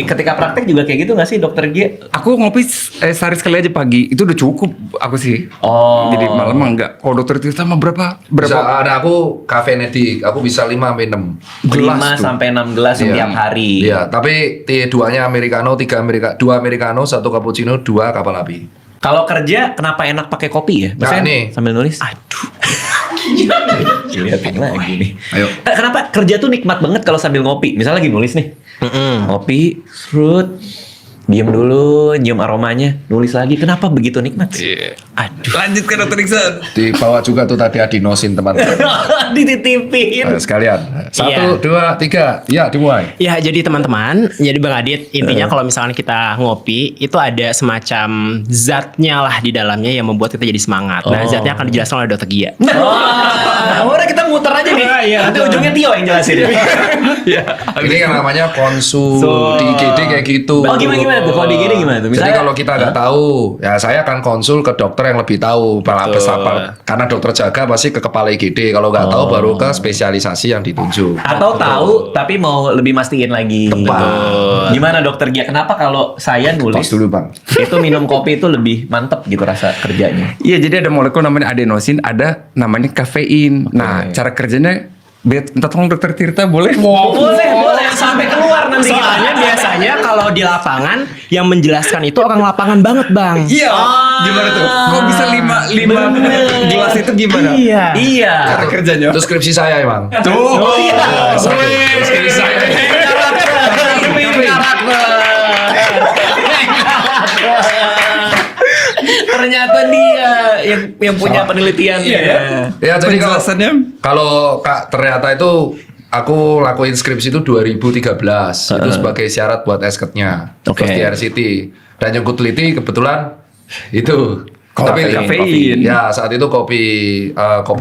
Ketika praktek juga kayak gitu nggak sih dokter G? Aku ngopi sehari sekali aja pagi, itu udah cukup aku sih. Oh. Jadi malam mah enggak. Kalau dokter Tirta mah berapa? Bisa, ada aku kafeinetik, aku bisa 5-6 Gelas 5 tuh. sampai 6 gelas Iya. setiap hari. Iya, tapi duanya americano, 2 americano, 1 cappuccino, 2 kapal api. Kalau kerja kenapa enak pakai kopi ya? Nah, Maksudnya nih. sambil nulis. Aduh. Lihatin lagi nih. Ayo. Kenapa kerja tuh nikmat banget kalau sambil ngopi? Misalnya lagi nulis nih. Ngopi, fruit, diem dulu, nyium aromanya, nulis lagi. Kenapa begitu nikmat sih? Iya. Aduh. Lanjut ke dokter Iksan. Dibawa juga tuh tadi adenosin teman-teman. Dititipin. Sekalian. 1, Iya. 2, 3. Ya, dimulai. Ya, jadi teman-teman, jadi Bang Adit, intinya kalau misalkan kita ngopi, itu ada semacam zatnya lah di dalamnya yang membuat kita jadi semangat. Nah, zatnya akan dijelaskan oleh Dr. Gia. Wah, udah kita muter aja nih. Nanti ujungnya Tio yang jelasin. Ini yang namanya konsul di IGD kayak gitu. Oh, gimana tuh? Kalau di IGD gimana tuh? Jadi kalau kita nggak tahu, ya saya akan konsul ke dokter yang lebih tahu. Karena dokter jaga pasti ke kepala IGD. Kalau nggak tahu baru ke spesialisasi yang ditunjuk. atau tahu tapi mau lebih mastiin lagi. Tepat. Gimana dokter Gia? Kenapa kalau saya Tos nulis dulu bang. itu minum kopi itu lebih mantep gitu rasa kerjanya? Iya, jadi ada molekul namanya adenosin, ada namanya kafein. Nah, cara kerjanya minta tolong dokter Tirta boleh? Boleh sampai keluar nanti. Soalnya biasanya kalau di lapangan yang menjelaskan itu orang lapangan banget, Bang. Iya. Gimana tuh? Kok bisa 5 gelas itu gimana? Iya. Cara kerjanya. Itu skripsi saya emang. Tuh. Iya. Skripsi saya. Ternyata dia yang punya penelitiannya. Ya jadi Penjelasannya? kalau Kak ternyata itu aku lakuin skripsi itu 2013 itu sebagai syarat buat esketnya Oke. terus di RCT dan yang ku teliti kebetulan itu Kafein. Ya saat itu kopi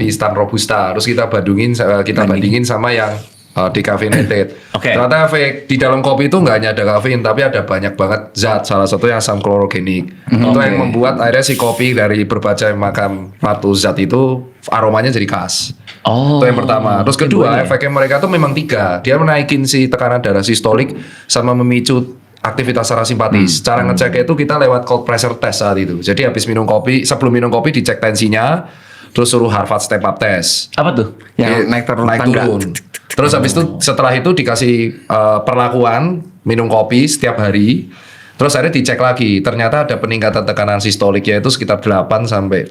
instan robusta terus kita bandingin sama yang decaffeinated. Oke. Ternyata efek di dalam kopi itu nggak hanya ada kafein tapi ada banyak banget zat. Salah satunya asam klorogenik. Itu yang membuat akhirnya si kopi dari berbagai macam satu zat itu aromanya jadi khas. Oh. Itu yang pertama. Terus kedua, efeknya mereka tuh memang 3. Dia menaikin si tekanan darah sistolik sama memicu aktivitas parasimpatis. Cara ngeceknya itu kita lewat cold pressure test saat itu. Jadi sebelum minum kopi dicek tensinya, terus suruh Harvard step up test. Apa tuh? Yang naik turun. Terus habis itu setelah itu dikasih perlakuan minum kopi setiap hari. Terus akhirnya dicek lagi, ternyata ada peningkatan tekanan sistoliknya itu sekitar 7 sampai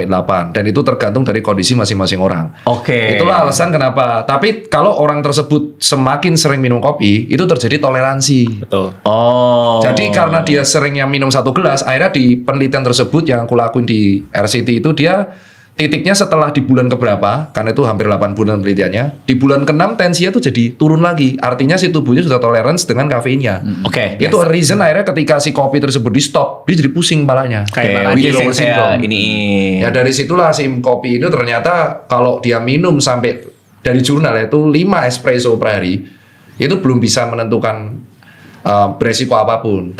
8 dan itu tergantung dari kondisi masing-masing orang. Oke. Itulah alasan kenapa. Tapi kalau orang tersebut semakin sering minum kopi, itu terjadi toleransi. Betul. Oh. Jadi karena dia seringnya minum 1 gelas, akhirnya di penelitian tersebut yang aku lakuin di RCT itu dia titiknya setelah di bulan keberapa, karena itu hampir 8 bulan penelitiannya, di bulan ke-6 tensinya tuh jadi turun lagi. Artinya si tubuhnya sudah tolerance dengan kafeinnya. Oke. Itu reason akhirnya ketika si kopi tersebut di stop, dia jadi pusing kepalanya. Kayak withdrawal syndrome. ini. Ya dari situlah si kopi itu ternyata kalau dia minum sampai dari jurnal itu 5 espresso per hari, itu belum bisa menentukan beresiko apapun.